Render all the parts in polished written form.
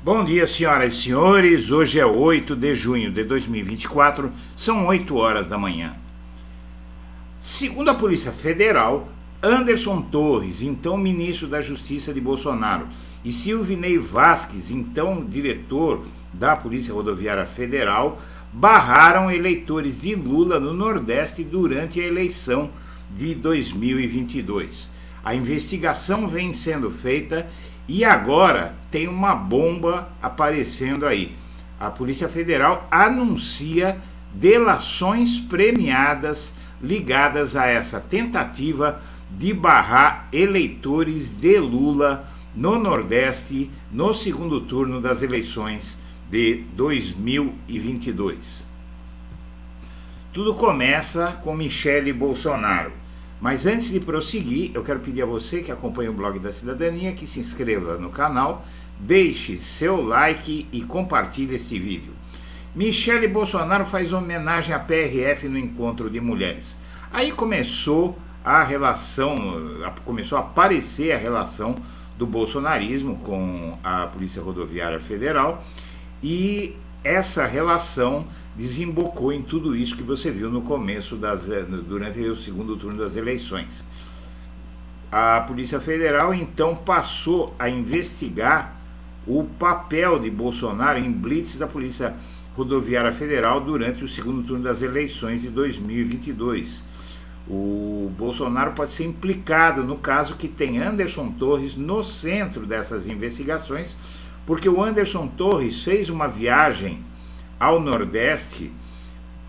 Bom dia, senhoras e senhores. Hoje é 8 de junho de 2024, são 8 horas da manhã. Segundo a Polícia Federal, Anderson Torres, então ministro da Justiça de Bolsonaro, e Silvinei Vasquez, então diretor da Polícia Rodoviária Federal, barraram eleitores de Lula no Nordeste durante a eleição de 2022. A investigação vem sendo feita e agora tem uma bomba aparecendo aí. A Polícia Federal anuncia delações premiadas ligadas a essa tentativa de barrar eleitores de Lula no Nordeste no segundo turno das eleições de 2022. Tudo começa com Michele Bolsonaro. Mas antes de prosseguir, eu quero pedir a você que acompanha o Blog da Cidadania que se inscreva no canal, deixe seu like e compartilhe este vídeo. Michele Bolsonaro faz homenagem à PRF no encontro de mulheres. Aí começou a aparecer a relação do bolsonarismo com a Polícia Rodoviária Federal e essa relação desembocou em tudo isso que você viu no começo, durante o segundo turno das eleições. A Polícia Federal então passou a investigar o papel de Bolsonaro em blitz da Polícia Rodoviária Federal durante o segundo turno das eleições de 2022. O Bolsonaro pode ser implicado no caso que tem Anderson Torres no centro dessas investigações, porque o Anderson Torres fez uma viagem ao Nordeste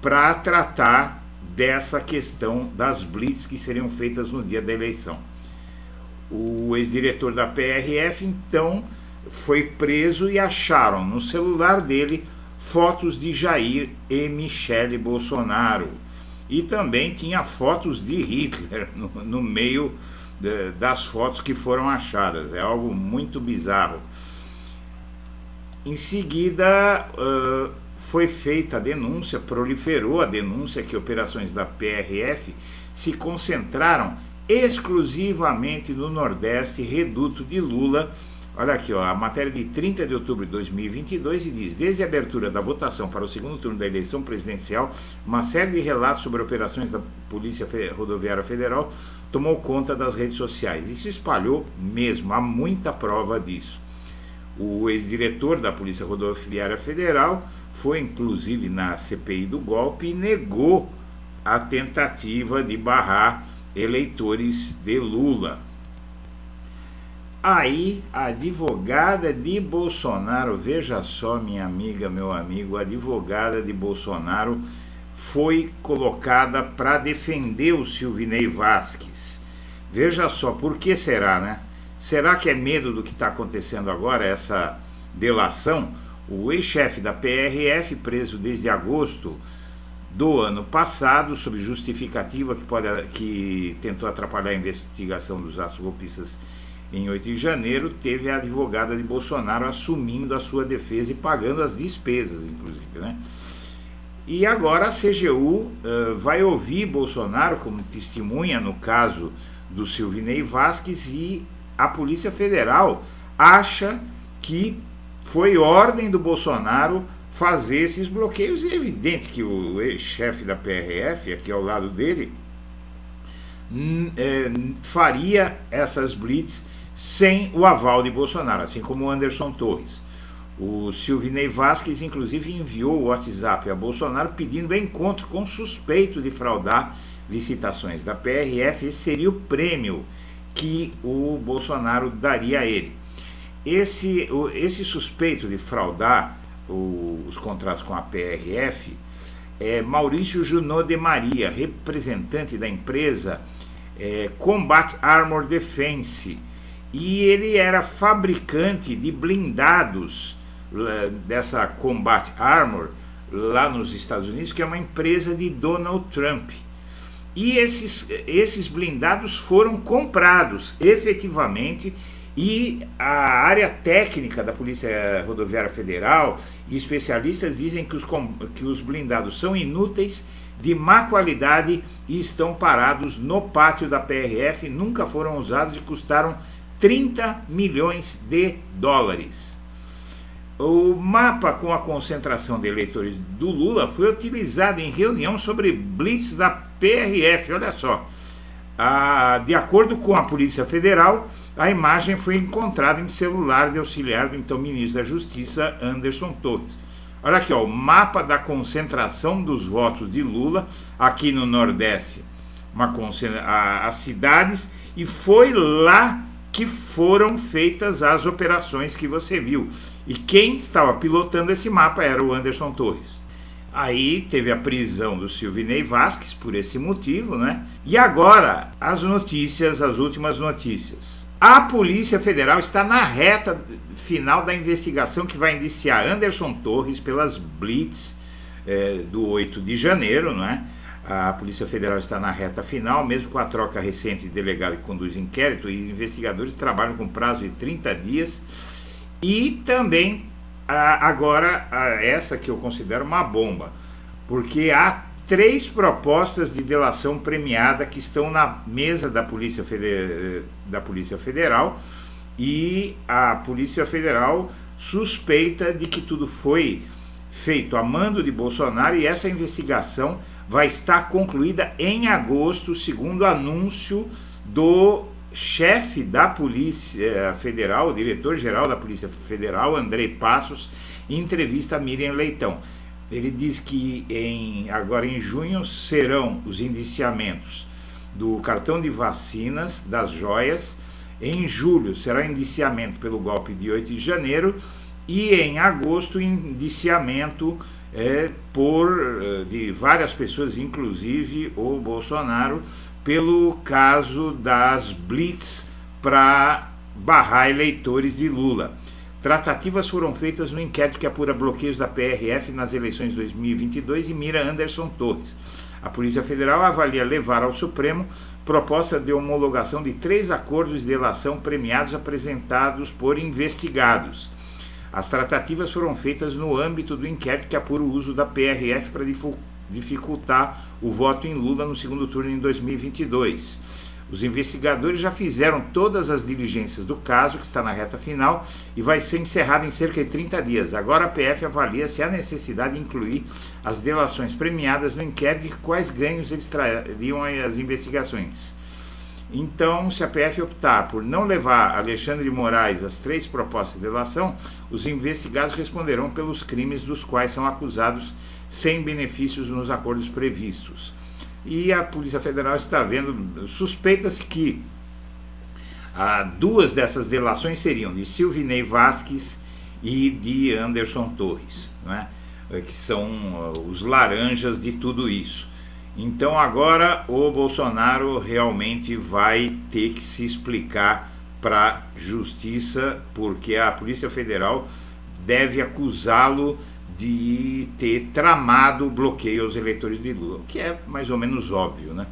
para tratar dessa questão das blitz que seriam feitas no dia da eleição. O ex-diretor da PRF então foi preso e acharam no celular dele fotos de Jair e Michele Bolsonaro e também tinha fotos de Hitler no meio das fotos que foram achadas. É algo muito bizarro. Em seguida foi feita a denúncia, proliferou a denúncia que operações da PRF se concentraram exclusivamente no Nordeste, reduto de Lula. Olha aqui, ó, a matéria de 30 de outubro de 2022 e diz: desde a abertura da votação para o segundo turno da eleição presidencial, uma série de relatos sobre operações da Polícia Rodoviária Federal tomou conta das redes sociais e se espalhou mesmo, há muita prova disso. O ex-diretor da Polícia Rodoviária Federal foi inclusive na CPI do golpe e negou a tentativa de barrar eleitores de Lula. Aí a advogada de Bolsonaro, veja só, minha amiga, meu amigo, a advogada de Bolsonaro foi colocada para defender o Silvinei Vasquez. Veja só, por que será, né? Será que é medo do que está acontecendo agora, essa delação? O ex-chefe da PRF, preso desde agosto do ano passado, sob justificativa que tentou atrapalhar a investigação dos atos golpistas em 8 de janeiro, teve a advogada de Bolsonaro assumindo a sua defesa e pagando as despesas, inclusive, né? E agora a CGU vai ouvir Bolsonaro como testemunha no caso do Silvinei Vasquez e a Polícia Federal acha que foi ordem do Bolsonaro fazer esses bloqueios. E é evidente que o ex-chefe da PRF, aqui ao lado dele, faria essas blitz sem o aval de Bolsonaro, assim como o Anderson Torres. O Silvinei Vasquez, inclusive, enviou o WhatsApp a Bolsonaro pedindo encontro com suspeito de fraudar licitações da PRF. Esse seria o prêmio que o Bolsonaro daria a ele. Esse suspeito de fraudar os contratos com a PRF é Maurício Junot de Maria, representante da empresa Combat Armor Defense, e ele era fabricante de blindados dessa Combat Armor lá nos Estados Unidos, que é uma empresa de Donald Trump. E esses blindados foram comprados efetivamente, e a área técnica da Polícia Rodoviária Federal e especialistas dizem que os blindados são inúteis, de má qualidade e estão parados no pátio da PRF, nunca foram usados e custaram 30 milhões de dólares. O mapa com a concentração de eleitores do Lula foi utilizado em reunião sobre blitz da PRF, olha só. De acordo com a Polícia Federal, a imagem foi encontrada em celular de auxiliar do então ministro da Justiça, Anderson Torres. Olha aqui, ó, o mapa da concentração dos votos de Lula aqui no Nordeste, as cidades, e foi lá que foram feitas as operações que você viu. E quem estava pilotando esse mapa era o Anderson Torres. Aí teve a prisão do Silvinei Vasquez por esse motivo, né? E agora, as últimas notícias. A Polícia Federal está na reta final da investigação que vai indiciar Anderson Torres pelas blitz do 8 de janeiro, né? A Polícia Federal está na reta final, mesmo com a troca recente de delegado que conduz inquérito, e investigadores trabalham com prazo de 30 dias. E também, agora, essa que eu considero uma bomba, porque há 3 propostas de delação premiada que estão na mesa da Polícia Federal, e a Polícia Federal suspeita de que tudo foi feito a mando de Bolsonaro, e essa investigação vai estar concluída em agosto, segundo anúncio do chefe da Polícia Federal, o diretor-geral da Polícia Federal, Andrei Passos, em entrevista a Miriam Leitão. Ele diz que agora em junho serão os indiciamentos do cartão de vacinas, das joias. Em julho será indiciamento pelo golpe de 8 de janeiro e em agosto indiciamento de várias pessoas, inclusive o Bolsonaro, pelo caso das blitz para barrar eleitores de Lula. Tratativas foram feitas no inquérito que apura bloqueios da PRF nas eleições de 2022 e mira Anderson Torres. A Polícia Federal avalia levar ao Supremo proposta de homologação de 3 acordos de delação premiados apresentados por investigados. As tratativas foram feitas no âmbito do inquérito que apura o uso da PRF para dificultar o voto em Lula no segundo turno em 2022. Os investigadores já fizeram todas as diligências do caso, que está na reta final, e vai ser encerrado em cerca de 30 dias. Agora a PF avalia se há necessidade de incluir as delações premiadas no inquérito e quais ganhos eles trariam às investigações. Então, se a PF optar por não levar Alexandre de Moraes às 3 propostas de delação, os investigados responderão pelos crimes dos quais são acusados sem benefícios nos acordos previstos. E a Polícia Federal está vendo, suspeita-se que 2 dessas delações seriam de Silvinei Vasquez e de Anderson Torres, né? Que são os laranjas de tudo isso. Então agora o Bolsonaro realmente vai ter que se explicar para a justiça, porque a Polícia Federal deve acusá-lo de ter tramado o bloqueio aos eleitores de Lula, o que é mais ou menos óbvio, né?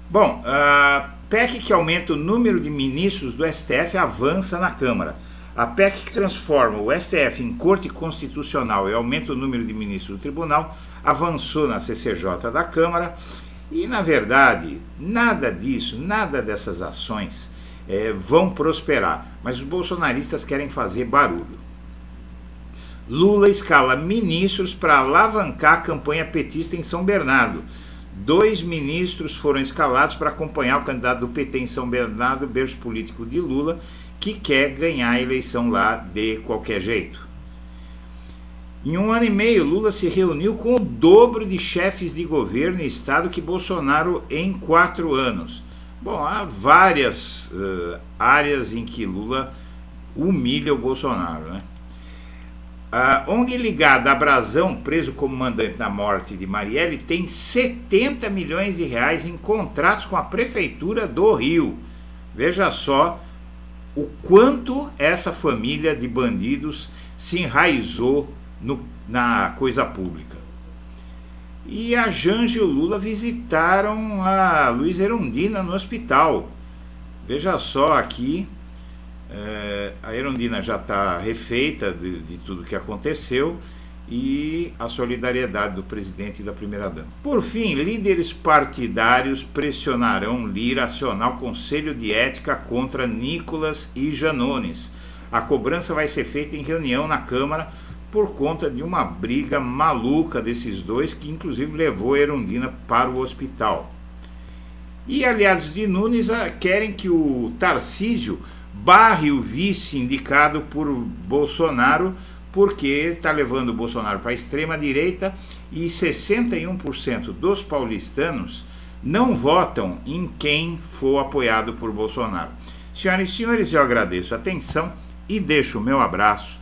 Bom, a PEC que aumenta o número de ministros do STF avança na Câmara. A PEC que transforma o STF em Corte Constitucional e aumenta o número de ministros do Tribunal avançou na CCJ da Câmara e, na verdade, nada disso, nada dessas ações vão prosperar, mas os bolsonaristas querem fazer barulho. Lula escala ministros para alavancar a campanha petista em São Bernardo. 2 ministros foram escalados para acompanhar o candidato do PT em São Bernardo, berço político de Lula, que quer ganhar a eleição lá de qualquer jeito. Em 1 ano e meio, Lula se reuniu com o dobro de chefes de governo e Estado que Bolsonaro em 4 anos. Bom, há várias áreas em que Lula humilha o Bolsonaro, né? A ONG ligada a Brazão, preso como mandante na morte de Marielle, tem 70 milhões de reais em contratos com a Prefeitura do Rio. Veja só o quanto essa família de bandidos se enraizou na coisa pública. E a Janja e o Lula visitaram a Luísa Erundina no hospital. Veja só aqui, a Erundina já está refeita de tudo que aconteceu e a solidariedade do presidente e da primeira-dama. Por fim, líderes partidários pressionarão Lira a acionar o Conselho de Ética contra Nicolas e Janones. A cobrança vai ser feita em reunião na Câmara por conta de uma briga maluca desses dois, que inclusive levou a Erundina para o hospital. E aliados de Nunes querem que o Tarcísio barre o vice indicado por Bolsonaro, porque está levando o Bolsonaro para a extrema-direita e 61% dos paulistanos não votam em quem for apoiado por Bolsonaro. Senhoras e senhores, eu agradeço a atenção e deixo o meu abraço